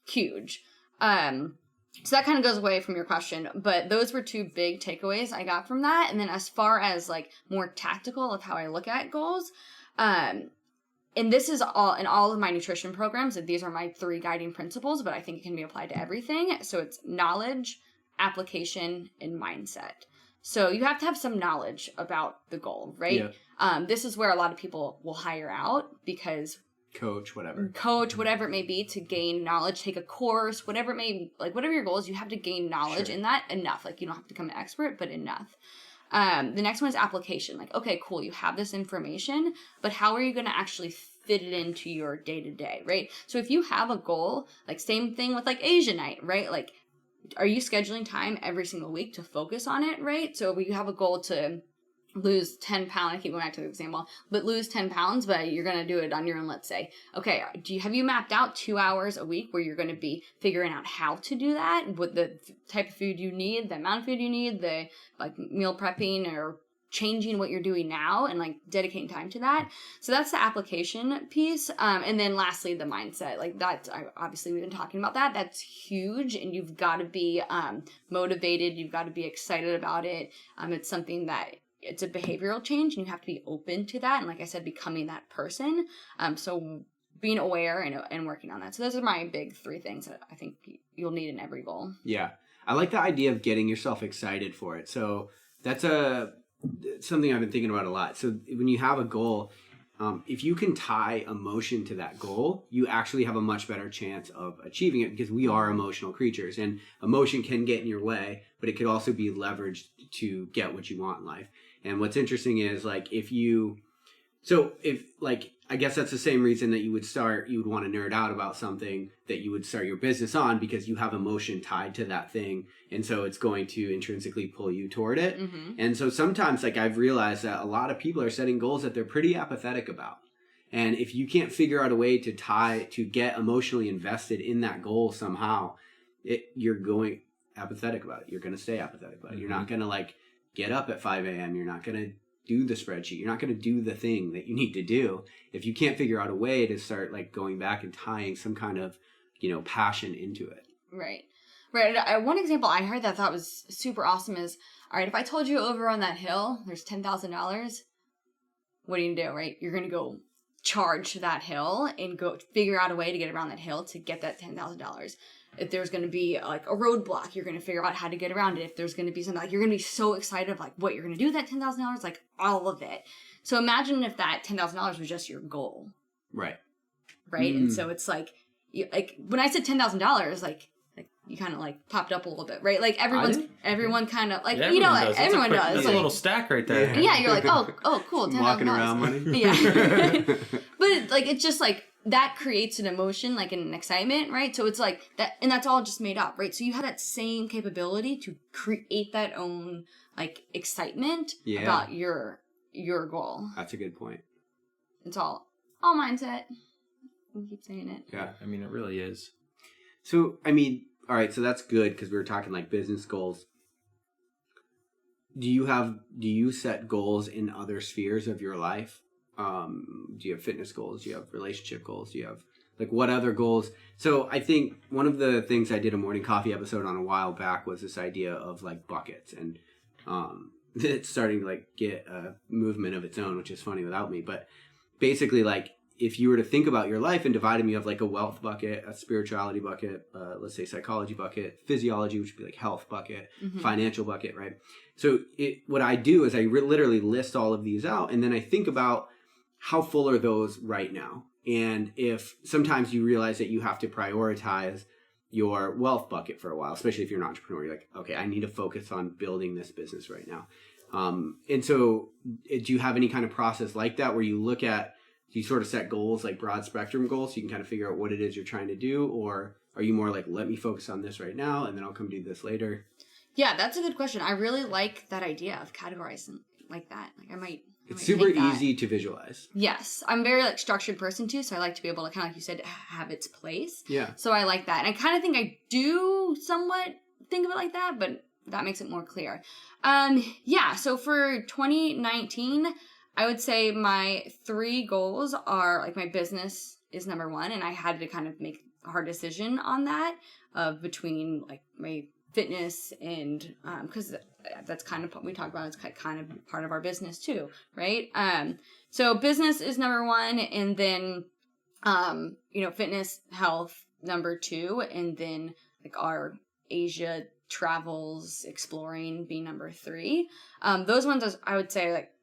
huge. So that kind of goes away from your question, but those were 2 big takeaways I got from that. And then as far as like more tactical of how I look at goals, and this is all in all of my nutrition programs, and these are my 3 guiding principles, but I think it can be applied to everything. So it's knowledge, application, and mindset. So you have to have some knowledge about the goal, right? Yeah. This is where a lot of people will hire out because coach, whatever it may be, to gain knowledge, take a course, whatever it may, like whatever your goal is, you have to gain knowledge in that enough. Like you don't have to become an expert, but enough. The next one is application. Like, okay, cool, you have this information, but how are you going to actually fit it into your day-to-day, right? So if you have a goal, like same thing with like Asia night, right? Like, are you scheduling time every single week to focus on it, right? So if you have a goal to lose 10 pounds, I keep going back to the example, but lose 10 pounds, but you're going to do it on your own, let's say. Okay, have you mapped out 2 hours a week where you're going to be figuring out how to do that? What the type of food you need, the amount of food you need, the like meal prepping or changing what you're doing now and like dedicating time to that. So that's the application piece. And then lastly, the mindset, like that's, obviously we've been talking about that. That's huge. And you've got to be motivated. You've got to be excited about it. It's something that it's a behavioral change and you have to be open to that. And like I said, becoming that person. So being aware and working on that. So those are my big 3 things that I think you'll need in every goal. Yeah. I like the idea of getting yourself excited for it. So that's something I've been thinking about a lot. So when you have a goal, if you can tie emotion to that goal, you actually have a much better chance of achieving it, because we are emotional creatures and emotion can get in your way, but it could also be leveraged to get what you want in life. And what's interesting is like I guess that's the same reason that you would want to nerd out about something that you would start your business on, because you have emotion tied to that thing. And so it's going to intrinsically pull you toward it. Mm-hmm. And so sometimes like I've realized that a lot of people are setting goals that they're pretty apathetic about. And if you can't figure out a way to get emotionally invested in that goal somehow, you're going apathetic about it. You're going to stay apathetic about it. Mm-hmm. You're not going to like get up at 5 a.m. You're not going to do the spreadsheet. You're not going to do the thing that you need to do if you can't figure out a way to start like going back and tying some kind of, passion into it. Right. Right. One example I heard that I thought was super awesome is, all right, if I told you over on that hill, there's $10,000, what do you do, right? You're going to go charge that hill and go figure out a way to get around that hill to get that $10,000. If there's going to be like a roadblock, you're going to figure out how to get around it. If there's going to be something, like, you're going to be so excited of like what you're going to do with that $10,000, like all of it. So imagine if that $10,000 was just your goal. Right. Right. And so it's like, when I said $10,000, like you kind of like popped up a little bit, right? Like everyone kind of like, Yeah, you know, everyone does. everyone does. That's like, a little stack right there. yeah, you're like, oh, cool, $10,000. Walking around money. Yeah. But like, it's just like, that creates an emotion, like an excitement, right? So it's like that, and that's all just made up, right? So you have that same capability to create that own like excitement about your goal. That's a good point. It's all mindset. We keep saying it. Yeah. I mean, it really is. So, I mean, all right, so that's good because we were talking like business goals. Do you set goals in other spheres of your life? Do you have fitness goals? Do you have relationship goals? Do you have like what other goals? So I think one of the things I did a morning coffee episode on a while back was this idea of like buckets, and it's starting to like get a movement of its own, which is funny without me. But basically, like if you were to think about your life and divide them, you have like a wealth bucket, a spirituality bucket, let's say psychology bucket, physiology, which would be like health bucket, financial bucket, right? So what I do is I literally list all of these out, and then I think about how full are those right now? And if sometimes you realize that you have to prioritize your wealth bucket for a while, especially if you're an entrepreneur, you're like, okay, I need to focus on building this business right now. And so do you have any kind of process like that where you look at, do you sort of set goals, like broad spectrum goals, so you can kind of figure out what it is you're trying to do? Or are you more like, let me focus on this right now and then I'll come do this later? Yeah, that's a good question. I really like that idea of categorizing like that. Like I might It's super easy to visualize. Yes. I'm a very like structured person too, so I like to be able to kind of, like you said, have its place. Yeah. So I like that. And I kind of think I do somewhat think of it like that, but that makes it more clear. Yeah, so for 2019, I would say my 3 goals are like my business is number 1, and I had to kind of make a hard decision on that between like my fitness and because that's kind of what we talk about. It's kind of part of our business too, right? So business is number 1, and then fitness, health number 2, and then like our Asia travels, exploring being number 3. Those ones I would say like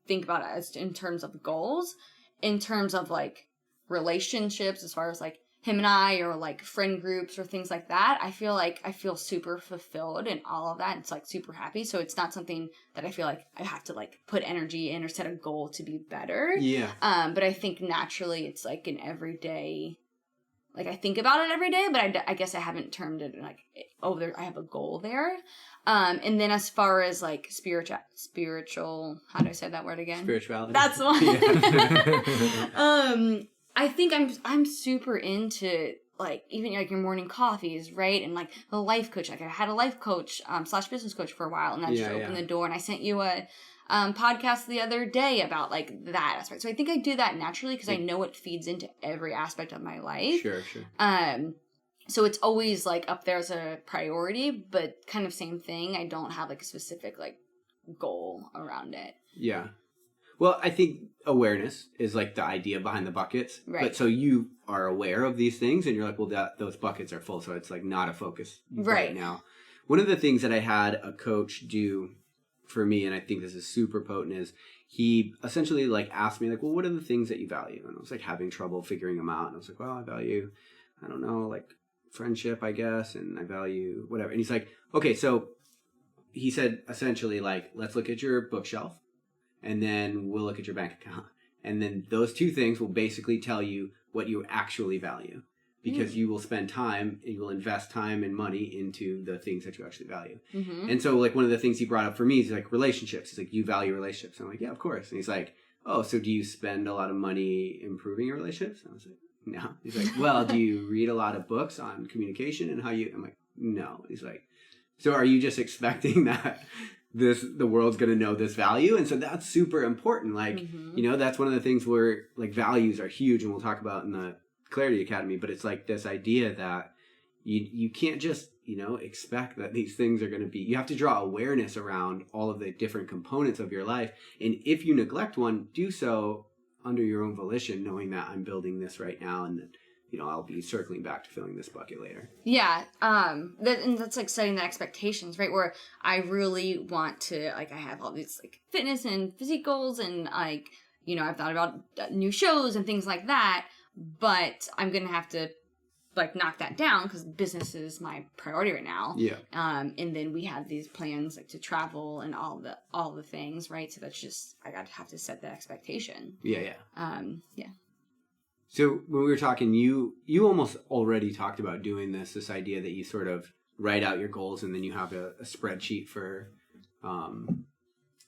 think about it as in terms of goals, in terms of like relationships, as far as like him and I, or like friend groups or things like that. I feel super fulfilled in all of that. It's like super happy. So it's not something that I feel like I have to like put energy in or set a goal to be better. Yeah. But I think naturally it's like an everyday, like I think about it every day, but I guess I haven't termed it like, I have a goal there. And then as far as like spiritual, how do I say that word again? Spirituality. That's one. Yeah. I think I'm super into like even like your morning coffees, right? And like the life coach. Like I had a life coach / business coach for a while, and that just opened the door. And I sent you a podcast the other day about like that aspect. So I think I do that naturally because I know it feeds into every aspect of my life. Sure. So it's always like up there as a priority, but kind of same thing. I don't have like a specific like goal around it. Yeah. Well, I think awareness is like the idea behind the buckets. Right. But so you are aware of these things and you're like, well, those buckets are full. So it's like not a focus right now. One of the things that I had a coach do for me, and I think this is super potent, is he essentially like asked me like, well, what are the things that you value? And I was like having trouble figuring them out. And I was like, well, I value, I don't know, like friendship, I guess. And I value whatever. And he's like, okay, so he said essentially like, let's look at your bookshelf. And then we'll look at your bank account. And then those 2 things will basically tell you what you actually value. Because you will spend time, and you will invest time and money into the things that you actually value. Mm-hmm. And so like one of the things he brought up for me is like relationships. He's like, you value relationships. And I'm like, yeah, of course. And he's like, oh, so do you spend a lot of money improving your relationships? And I was like, no. He's like, well, do you read a lot of books on communication and how you, I'm like, no. He's like, so are you just expecting that the world's going to know this value? And so that's super important. Like, that's one of the things where like values are huge, and we'll talk about in the Clarity Academy, but it's like this idea that you can't just expect that these things are going to be, you have to draw awareness around all of the different components of your life. And if you neglect one, do so under your own volition, knowing that I'm building this right now and that, I'll be circling back to filling this bucket later. Yeah. And that's like setting the expectations, right? Where I really want to, like, I have all these like fitness and physique goals and like, I've thought about new shows and things like that, but I'm going to have to like knock that down because business is my priority right now. Yeah. And then we have these plans like to travel and all the things, right? So that's just, I have to set the expectation. Yeah. Yeah. So when we were talking, you almost already talked about doing this idea that you sort of write out your goals and then you have a spreadsheet for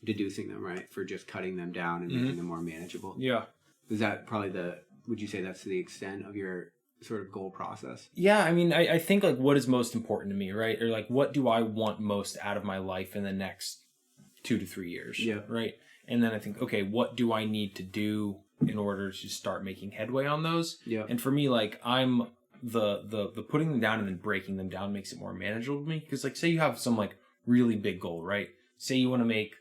deducing them, right? For just cutting them down and making them more manageable. Yeah. Is that probably would you say that's the extent of your sort of goal process? Yeah, I mean, I think like what is most important to me, right? Or like what do I want most out of my life in the next 2 to 3 years? Yeah. Right. And then I think, okay, what do I need to do in order to start making headway on those? Yeah. And for me, like I'm the putting them down and then breaking them down makes it more manageable to me. Because like say you have some like really big goal, right? Say you want to make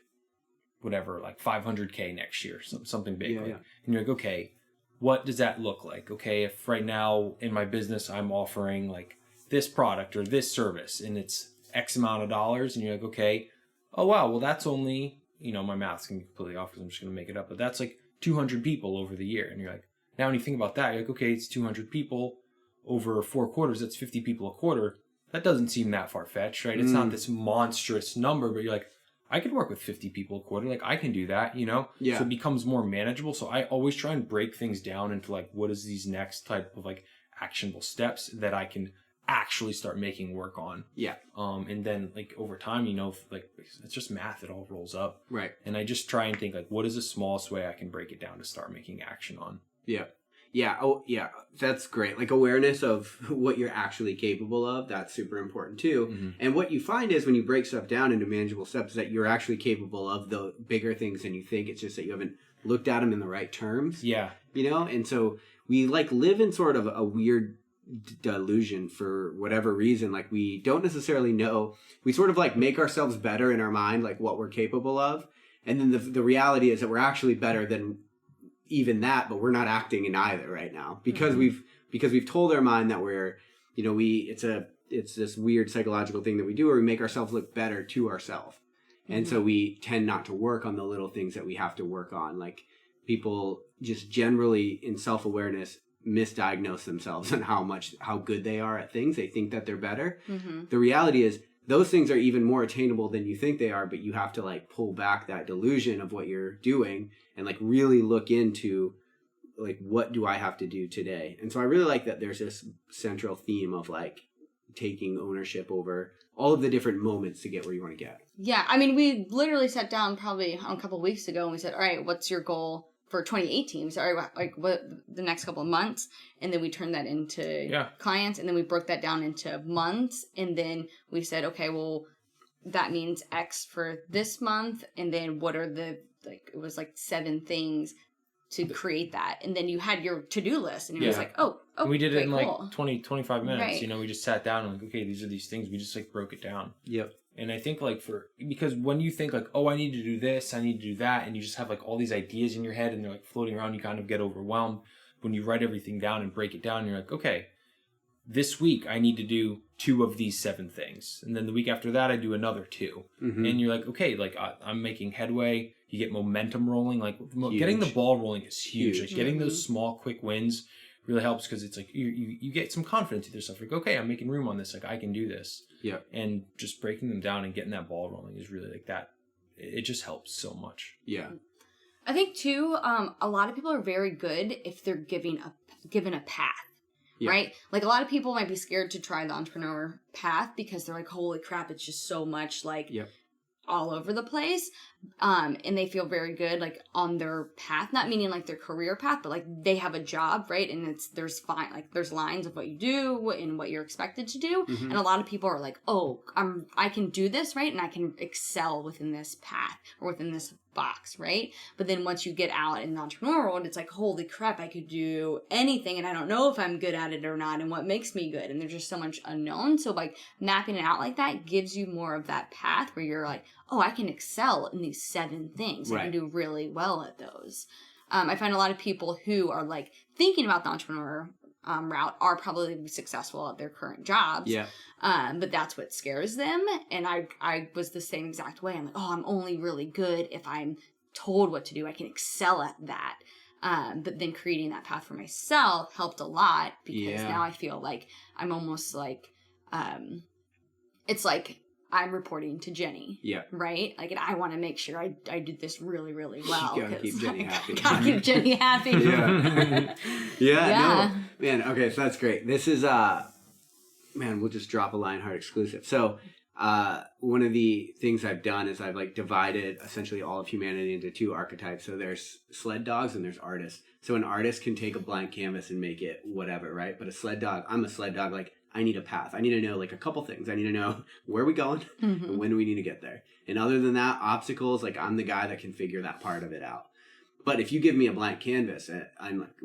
whatever, like 500K next year, something big. Yeah, like, yeah. And you're like, okay, what does that look like? Okay, if right now in my business I'm offering like this product or this service and it's X amount of dollars, and you're like, okay, oh wow, well that's only, my math's gonna be completely off because I'm just gonna make it up, but that's like 200 people over the year. And you're like, now when you think about that, you're like, okay, it's 200 people over 4 quarters, that's 50 people a quarter. That doesn't seem that far-fetched, right? It's not this monstrous number, but you're like, I could work with 50 people a quarter. Like, I can do that, Yeah. So it becomes more manageable. So I always try and break things down into, like, what is these next type of, like, actionable steps that I can actually start making work on. Yeah. And then, like, over time, like, it's just math. It all rolls up. Right. And I just try and think, like, what is the smallest way I can break it down to start making action on? Yeah. Yeah. Oh, yeah. That's great. Like awareness of what you're actually capable of. That's super important too. Mm-hmm. And what you find is when you break stuff down into manageable steps, that you're actually capable of the bigger things than you think. It's just that you haven't looked at them in the right terms. Yeah. And so we like live in sort of a weird delusion for whatever reason. Like we don't necessarily know. We sort of like make ourselves better in our mind, like what we're capable of. And then the reality is that we're actually better than even that, but we're not acting in either right now because we've told our mind that we're, it's this weird psychological thing that we do where we make ourselves look better to ourselves. And so we tend not to work on the little things that we have to work on. Like people just generally in self-awareness misdiagnose themselves on how good they are at things. They think that they're better. Mm-hmm. The reality is those things are even more attainable than you think they are, but you have to like pull back that delusion of what you're doing and like really look into like, what do I have to do today? And so I really like that there's this central theme of like taking ownership over all of the different moments to get where you want to get. Yeah. I mean, we literally sat down probably a couple of weeks ago and we said, all right, what's your goal for 2018? We said, all right, like what the next couple of months? And then we turned that into clients, and then we broke that down into months. And then we said, okay, well, that means X for this month. And then what are it was like 7 things to create that. And then you had your to-do list, and it was like, oh, we did it in cool. like 20, 25 minutes. Right. We just sat down and like, okay, these are these things. We just like broke it down. Yep. And I think like because when you think like, oh, I need to do this, I need to do that, and you just have like all these ideas in your head and they're like floating around, you kind of get overwhelmed. When you write everything down and break it down, you're like, okay, this week I need to do 2 of these 7 things. And then the week after that, I do another 2. Mm-hmm. And you're like, okay, like I'm making headway. You get momentum rolling. Like getting the ball rolling is huge. Like getting those small, quick wins really helps because it's like you get some confidence in yourself. Like, okay, I'm making room on this. Like I can do this. Yeah. And just breaking them down and getting that ball rolling is really like that. It just helps so much. Yeah. I think too, a lot of people are very good if they're given a path. Yeah. Right? Like a lot of people might be scared to try the entrepreneur path because they're like, holy crap, it's just so much like all over the place. And they feel very good like on their path, not meaning like their career path, but like they have a job, right? And there's lines of what you do and what you're expected to do. Mm-hmm. And a lot of people are like, oh, I can do this, right? And I can excel within this path or within this box, right? But then once you get out in the entrepreneur world, it's like, holy crap, I could do anything and I don't know if I'm good at it or not and what makes me good. And there's just so much unknown. So like mapping it out like that gives you more of that path where you're like, oh, I can excel in these 7 things. I can do really well at those. I find a lot of people who are like thinking about the entrepreneur route are probably successful at their current jobs. Yeah. But that's what scares them. And I was the same exact way. I'm like, oh, I'm only really good if I'm told what to do. I can excel at that. But then creating that path for myself helped a lot because now I feel like I'm almost like, it's like I'm reporting to Jenny. Yeah. Right? Like, and I want to make sure I did this really, really well. You gotta keep Jenny happy. Gotta keep Jenny happy. No. Man, okay, so that's great. This is, man, we'll just drop a Lionheart exclusive. So, one of the things I've done is I've like divided essentially all of humanity into 2 archetypes. So there's sled dogs and there's artists. So an artist can take a blank canvas and make it whatever, right? But a sled dog, I'm a sled dog, like, I need a path. I need to know like a couple things. I need to know where we going and when do we need to get there. And other than that, obstacles, like I'm the guy that can figure that part of it out. But if you give me a blank canvas, I'm like,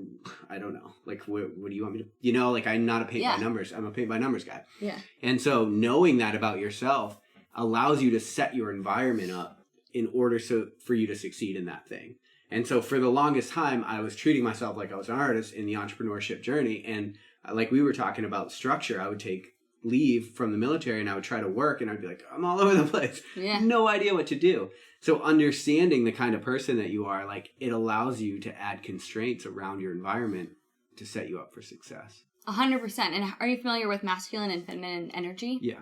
I don't know. Like, what do you want me to, like I'm not a paint by numbers. I'm a paint by numbers guy. Yeah. And so knowing that about yourself allows you to set your environment up in order for you to succeed in that thing. And so for the longest time, I was treating myself like I was an artist in the entrepreneurship journey. And like we were talking about structure, I would take leave from the military and I would try to work and I'd be like, I'm all over the place. Yeah. No idea what to do. So understanding the kind of person that you are, like it allows you to add constraints around your environment to set you up for success. 100%. And are you familiar with masculine and feminine energy? Yeah.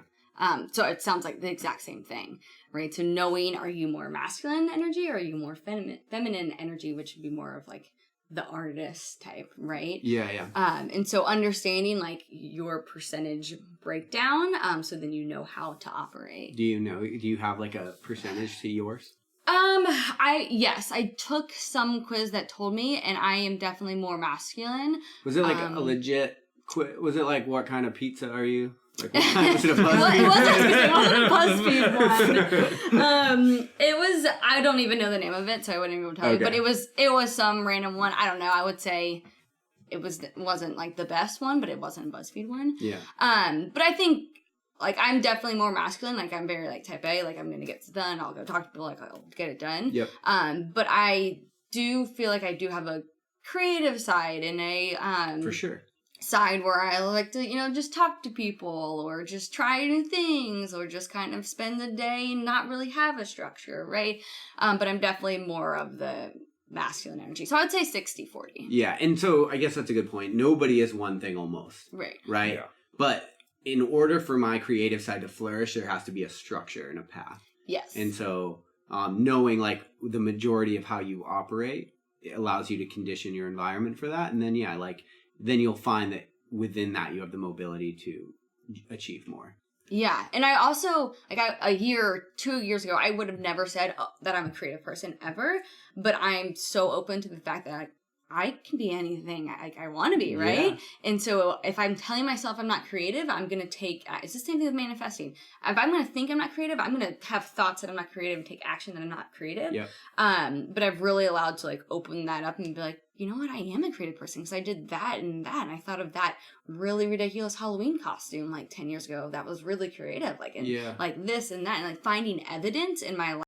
So it sounds like the exact same thing, right? So knowing, are you more masculine energy or are you more feminine energy, which would be more of like the artist type, right? Yeah. And so understanding like your percentage breakdown, so then you know how to operate. Do you have like a percentage to yours? I took some quiz that told me, and I am definitely more masculine. Was it like a legit quiz? Was it like, what kind of pizza are you? Like, what kind? Was it a BuzzFeed? It wasn't a BuzzFeed one. It was, I don't even know the name of it, so I wouldn't even tell you, but it was some random one. I don't know, I would say it wasn't like the best one, but it wasn't a BuzzFeed one. Yeah. But I think, like, I'm definitely more masculine. Like, I'm very, like, type A. Like, I'm going to get this done. I'll go talk to people. Like, I'll get it done. Yep. But I do feel like I do have a creative side and a... For sure. Side where I like to, just talk to people or just try new things or just kind of spend the day and not really have a structure, right? But I'm definitely more of the masculine energy. So I would say 60-40. Yeah. And so I guess that's a good point. Nobody is one thing almost. Right. Right? Yeah. But in order for my creative side to flourish, there has to be a structure and a path. Yes. And so knowing like the majority of how you operate, it allows you to condition your environment for that. And then, then you'll find that within that you have the mobility to achieve more. Yeah. And I also, like 2 years ago, I would have never said that I'm a creative person ever, but I'm so open to the fact that I can be anything I want to be, right? Yeah. And so if I'm telling myself I'm not creative, I'm going to take, it's the same thing with manifesting. If I'm going to think I'm not creative, I'm going to have thoughts that I'm not creative and take action that I'm not creative. Yep. But I've really allowed to like open that up and be like, you know what? I am a creative person because I did that and that. And I thought of that really ridiculous Halloween costume like 10 years ago. That was really creative. Like, and like this and that, and like finding evidence in my life